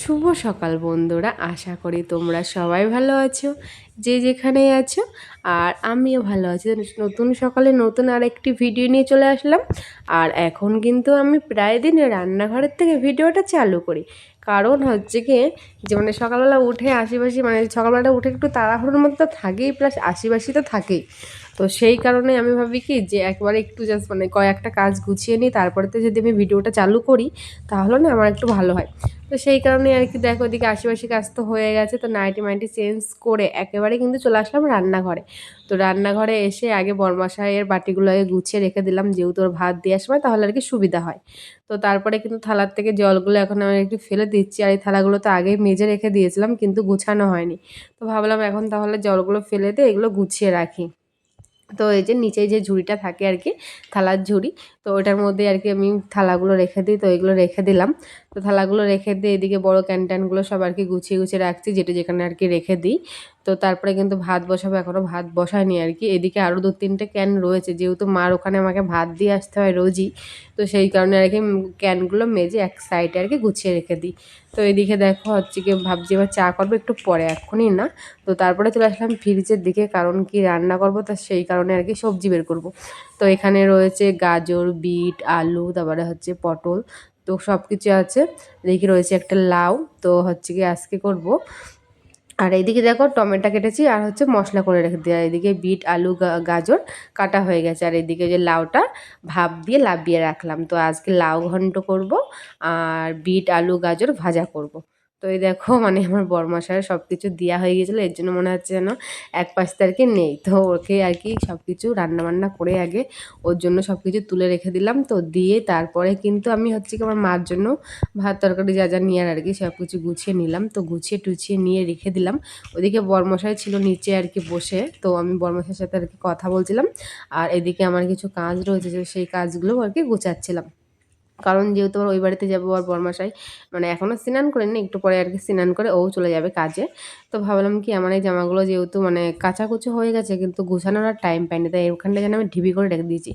শুভ সকাল বন্ধুরা, আশা করি তোমরা সবাই ভালো আছো, যে যেখানেই আছো। আর আমিও ভালো আছি। নতুন সকালে নতুন আরেকটি ভিডিও নিয়ে চলে আসলাম। আর এখন কিন্তু আমি প্রায় দিন রান্নাঘরের থেকে ভিডিওটা চালু করি, কারণ হচ্ছে কি যে সকালবেলা উঠে আশিবাসি সকালবেলাটা উঠে একটু তাড়াহুড়োর মধ্যে তো থাকেই, প্লাস আশিবাসি তো থাকেই। তো সেই কারণে আমি ভাবি কি যে একবারে একটু জাস্ট কয়েকটা কাজ গুছিয়ে নিই, তারপরে তো যদি আমি ভিডিওটা চালু করি তাহলে না আমার একটু ভালো হয়। তো সেই কারণে আর কি দেখো, ওদিকে আশেপাশে কাজ তো হয়ে গেছে, তো নাইটি মাইটি চেঞ্জ করে একেবারে কিন্তু চলে আসলাম রান্নাঘরে। তো রান্নাঘরে এসে আগে বরমাশাইয়ের বাটিগুলো আগে গুছিয়ে রেখে দিলাম, যেহেতু ওর ভাত দেওয়ার সময় তাহলে আর কি সুবিধা হয়। তো তারপরে কিন্তু থালার থেকে জলগুলো এখন আমি একটু ফেলে দিচ্ছি, আর এই থালাগুলো তো আগেই মেজে রেখে দিয়েছিলাম কিন্তু গুছানো হয়নি। তো ভাবলাম এখন তাহলে জলগুলো ফেলে দিয়ে এগুলো গুছিয়ে রাখি। তো এই যে নিচে যে ঝুড়িটা থাকে আর কি, থালার ঝুড়ি, তো ওটার মধ্যে আর কি আমি থালাগুলো রেখে দিই। তো এগুলো রেখে দিলাম। তো থালাগুলো রেখে দিয়ে এদিকে বড় ক্যান সব আর কি গুছিয়ে গুছিয়ে রাখছি, যেটা যেখানে আর কি রেখে দিই। তো তারপরে কিন্তু ভাত বসাবো, এখনও ভাত বসায়নি আর কি। এদিকে আরও 2-3টে ক্যান রয়েছে, যেহেতু মার ওখানে আমাকে ভাত দিয়ে আসতে হয় রোজই। তো সেই কারণে আর কি ক্যানগুলো মেজে এক সাইডে আর কি গুছিয়ে রেখে দিই। তো এদিকে দেখো হচ্ছে কি ভাবছি এবার চা করবো একটু পরে, এখনই না। তো তারপরে চলে আসলাম ফ্রিজের দিকে, কারণ কি রান্না করবো, তা সেই কারণে আর কি সবজি বের করব। তো এখানে রয়েছে গাজর, বিট, আলু, তারপরে হচ্ছে পটল, তো সব কিছু আছে। এদিকে রয়েছে একটা লাউ, তো হচ্ছে কি আজকে করব। আর এইদিকে দেখো টমেটো কেটেছি আর হচ্ছে মশলা করে রেখে দিই। আর এদিকে বিট, আলু, গাজর কাটা হয়ে গেছে। আর এদিকে যে লাউটা ভাপ দিয়ে লাবিয়ে রাখলাম, তো আজকে লাউ ঘন্ট করব আর বিট, আলু, গাজর ভাজা করব। তো এই দেখো আমার বরমশায় সব কিছু দেওয়া হয়ে গেছিলো, এর জন্য মনে হচ্ছে যেন এক পাশে আর কি নেই। তো ওকে আর কি সব কিছু রান্নাবান্না করে আগে ওর জন্য সব কিছু তুলে রেখে দিলাম। তো দিয়ে তারপরে কিন্তু আমি হচ্ছে কি আমার মার জন্য ভাত তরকারি যা যা নিয়ে আর কি সব কিছু গুছিয়ে নিলাম। তো গুছিয়ে টুছিয়ে নিয়ে রেখে দিলাম। ওদিকে বরমশাই ছিল নিচে আর কি বসে, তো আমি বরমশাইয়ের সাথে আর কি কথা বলছিলাম। আর এদিকে আমার কিছু কাজ রয়েছে, যে সেই কাজগুলো আর কি গুছাচ্ছিলাম। কারণ যেহেতু ওর ওই বাড়িতে যাবো, আর বরমাসাই এখনও স্নান করেনি, একটু পরে আর কি স্নান করে ও চলে যাবে কাজে। তো ভাবলাম কি আমার এই জামাগুলো যেহেতু কাচাকুচি হয়ে গেছে, কিন্তু গুছানোর আর টাইম পাইনি, তাই ওখানটা যেন আমি ঢিবি করে রেখে দিয়েছি।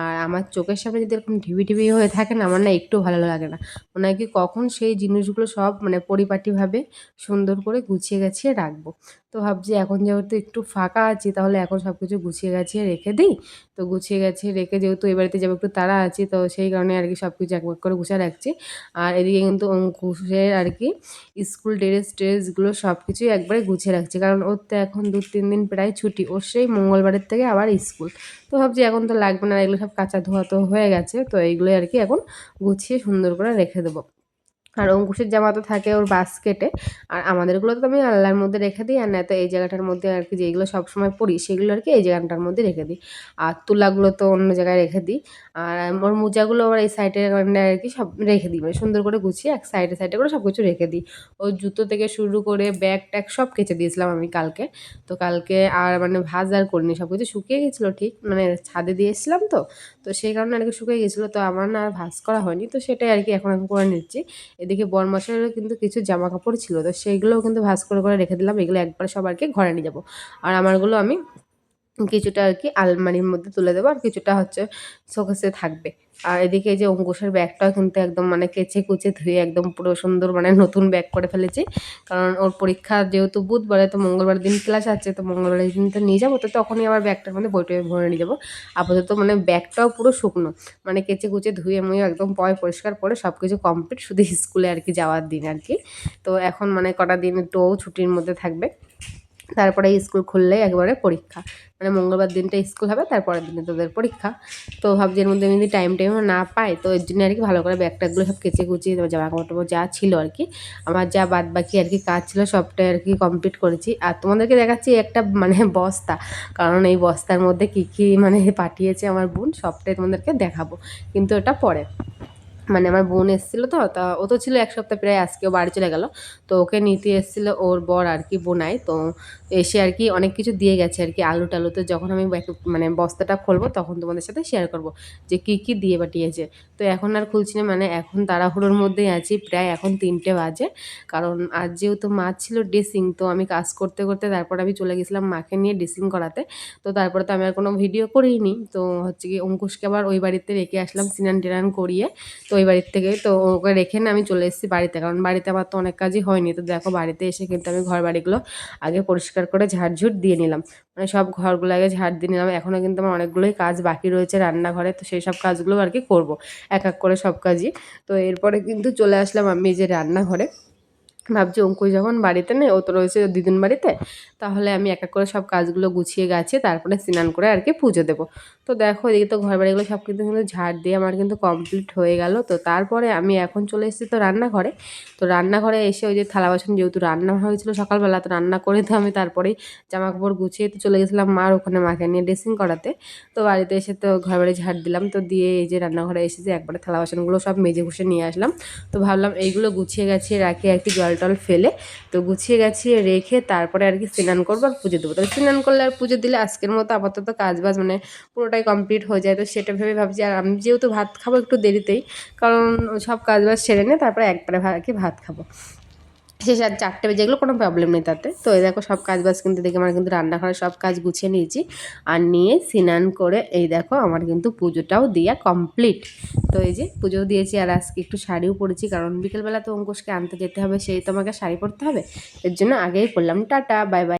আর আমার চোখের সামনে যদি এরকম ঢিবি ঢিবি হয়ে থাকে না, আমার না একটু ভালো লাগে না। মনে হয় কি কখন সেই জিনিসগুলো সব পরিপাটিভাবে সুন্দর করে গুছিয়ে গাছিয়ে রাখবো। তো ভাবছি এখন যেহেতু একটু ফাঁকা আছি, তাহলে এখন সব কিছু গুছিয়ে গাছিয়ে রেখে দিই। তো গুছিয়ে গাছিয়ে রেখে যেহেতু এই বাড়িতে যাবো একটু তাড়া আছি, তো সেই কারণে আর কি সব কিছু একবার করে গুছিয়ে রাখছি। আর এদিকে কিন্তু অঙ্কুশের আর কি স্কুল ড্রেসগুলো সব কিছুই একবারে গুছিয়ে রাখছি, কারণ ওর তো এখন 2-3 দিন প্রায় ছুটি, ওর সেই মঙ্গলবারের থেকে আবার স্কুল। তো ভাবছি এখন তো লাগবে না, এগুলো সব কাঁচা ধোয়া তো হয়ে গেছে, তো এইগুলোই আর কি এখন গুছিয়ে সুন্দর করে রেখে দেবো। আর অঙ্কুশের জামা তো থাকে ওর বাস্কেটে, আর আমাদেরগুলো তো আমি আলনার মধ্যে রেখে দিই, আর নয়তো এই জায়গাটার মধ্যে আর কি যেগুলো সবসময় পরি সেগুলো আর কি এই জায়গাটার মধ্যে রেখে দিই। আর তুলাগুলো তো অন্য জায়গায় রেখে দিই। আর ওর মোজাগুলো আবার এই সাইডে আর কি সব রেখে দিই, সুন্দর করে গুছিয়ে এক সাইডে সাইডে করে সব কিছু রেখে দিই। ওর জুতো থেকে শুরু করে ব্যাগ ট্যাগ সব কেচে দিয়েছিলাম আমি কালকে। তো কালকে আর ভাজ আর করিনি, সব কিছু শুকিয়ে গেছিলো ঠিক, ছাদে দিয়ে এসেছিলাম তো। তো সেই কারণে আর কি শুকিয়ে গেছিলো, তো আমার না আর ভাজ করা হয়নি, তো সেটাই আর কি এখন আমি করে নিচ্ছি। এদিকে বরমাসেরও কিন্তু কিছু জামা কাপড় ছিল, তো সেইগুলোও কিন্তু ভাঁজ করে করে রেখে দিলাম, এগুলো একবার সব আর কি ঘরে নিয়ে যাবো। আর আমারগুলো আমি কিছুটা আর কি আলমারির মধ্যে তুলে দেবো, আর কিছুটা হচ্ছে শোকেসে থাকবে। আর এদিকে এই যে অঙ্কুশের ব্যাগটাও কিন্তু একদম কেচে কুচে ধুয়ে একদম পুরো সুন্দর নতুন ব্যাগ করে ফেলেছি। কারণ ওর পরীক্ষা যেহেতু বুধবারে, তো মঙ্গলবার দিন ক্লাস আছে, তো মঙ্গলবারের দিন তো নিয়ে যাবো, তো তখনই আবার ব্যাগটার মধ্যে বইটা ভরে নিয়ে যাবো। আপাতত ব্যাগটাও পুরো শুকনো, কেচে কুচে ধুয়ে মুয়ে একদম পরিষ্কার করে সব কিছু কমপ্লিট, শুধু স্কুলে আর কি যাওয়ার দিন আর কি। তো এখন কটা দিন একটু ছুটির মধ্যে থাকবে, তারপরে স্কুল খুললেই একবারে পরীক্ষা। মঙ্গলবার দিনটা স্কুল হবে, তারপরের দিনে তোদের পরীক্ষা। তো ভাবছি এর মধ্যে আমি যদি টাইমও না পাই, তো এর জন্য আর কি ভালো করে ব্যাগটাগুলো সব কেচে কুচিয়ে জামা কাপড় যা ছিল আর কি, আমার যা বাদ বাকি আর কি কাজ ছিল সবটাই আর কি কমপ্লিট করেছি। আর তোমাদেরকে দেখাচ্ছি একটা বস্তা, কারণ এই বস্তার মধ্যে কী কী পাঠিয়েছে আমার বোন, সবটাই তোমাদেরকে দেখাবো, কিন্তু এটা পরে। আমার বোন এসেছিলো, তো তা ও তো ছিল 1 সপ্তাহ প্রায়, আজকেও বাড়ি চলে গেল। তো ওকে নিতে এসেছিলো ওর বর আর কি, বোনাই। তো এসে আর কি অনেক কিছু দিয়ে গেছে আর কি, আলু টালু। তো যখন আমি বস্তাটা খুলবো তখন তোমাদের সাথে শেয়ার করব যে কী কী দিয়ে পাঠিয়েছে। তো এখন আর খুলছি না, এখন তাড়াহুড়োর মধ্যেই আছি, প্রায় এখন 3টে বাজে। কারণ আজ যেহেতু মা ছিল ড্রেসিং, তো আমি কাজ করতে করতে তারপর আমি চলে গেছিলাম মাকে নিয়ে ড্রেসিং করাতে। তো তারপরে তো আমি আর কোনো ভিডিও করিনি। তো হচ্ছে কি অঙ্কুশকে আবার ওই বাড়িতে রেখে আসলাম স্নান টেনান করিয়ে। তো ওই বাড়ির থেকে। তো ওকে রেখে না আমি চলে এসেছি বাড়িতে, কারণ বাড়িতে আমার তো অনেক কাজই হয়নি। তো দেখো বাড়িতে এসে কিন্তু আমি ঘর বাড়িগুলো আগে পরিষ্কার করে ঝাড়ঝুট দিয়ে নিলাম, মানে সব ঘরগুলো আগে ঝাড় দিয়ে নিলাম। এখনও কিন্তু আমার অনেকগুলোই কাজ বাকি রয়েছে রান্নাঘরে, তো সেই সব কাজগুলো আর কি করবো এক এক করে সব কাজই। তো এরপরে কিন্তু চলে আসলাম আমি যে রান্নাঘরে। ভাবছি অঙ্কুশ যখন বাড়িতে নেই, ও তো রয়েছে দিদির বাড়িতে, তাহলে আমি এক এক করে সব কাজগুলো গুছিয়ে গাছিয়ে তারপরে স্নান করে আর কি পুজো দেবো। তো দেখো এদিকে তো ঘর বাড়িগুলো সব কিন্তু কিন্তু ঝাড় দিয়ে আমার কিন্তু কমপ্লিট হয়ে গেল। তো তারপরে আমি এখন চলে এসেছি তো রান্নাঘরে। তো রান্নাঘরে এসে ওই যে থালা বাসন, যেহেতু রান্না হয়েছিল সকালবেলা, তো রান্না করে তো আমি তারপরেই জামা কাপড় গুছিয়ে তো চলে গেছিলাম মার ওখানে, মাকে নিয়ে ড্রেসিং করাতে। তো বাড়িতে এসে তো ঘর বাড়ি ঝাড় দিলাম, তো দিয়ে এই যে রান্নাঘরে এসেছি একবারে থালা বাসনগুলো সব মেজে ঘষে নিয়ে আসলাম। তো ভাবলাম এইগুলো গুছিয়ে গাছিয়ে রাখি আর কি, জল টল ফেলে। তো গুছিয়ে গাছিয়ে রেখে তারপরে আর কি স্নান করবো আর পুজো দেবো। তো স্নান করলে আর পুজো দিলে আজকের মতো আপাতত কাজ বাজ মানে পুরোটাই কমপ্লিট হয়ে যায়। তো সেটা ভেবে ভাবছি, আর আমি যেহেতু ভাত খাবো একটু দেরিতেই, কারণ সব কাজ বাজ সেরে নিয়ে তারপরে একবারে আর কি ভাত খাবো। সে 4টে বেজে গেলেও কোনো প্রবলেম নেই তাতে। তো এই দেখো সব কাজ বাজ কিন্তু দেখে আমার কিন্তু রান্নাঘরে সব কাজ গুছিয়ে নিয়েছি, আর নিয়ে স্নান করে এই দেখো আমার কিন্তু পুজোটাও দেওয়া কমপ্লিট। তো এই যে পুজো দিয়েছি, আর আজকে একটু শাড়িও পরেছি, কারণ বিকেলবেলা তো অঙ্কুশকে আনতে যেতে হবে, সেই তো আমাকে শাড়ি পরতে হবে, এর জন্য আগেই পরলাম। Tata, bye bye.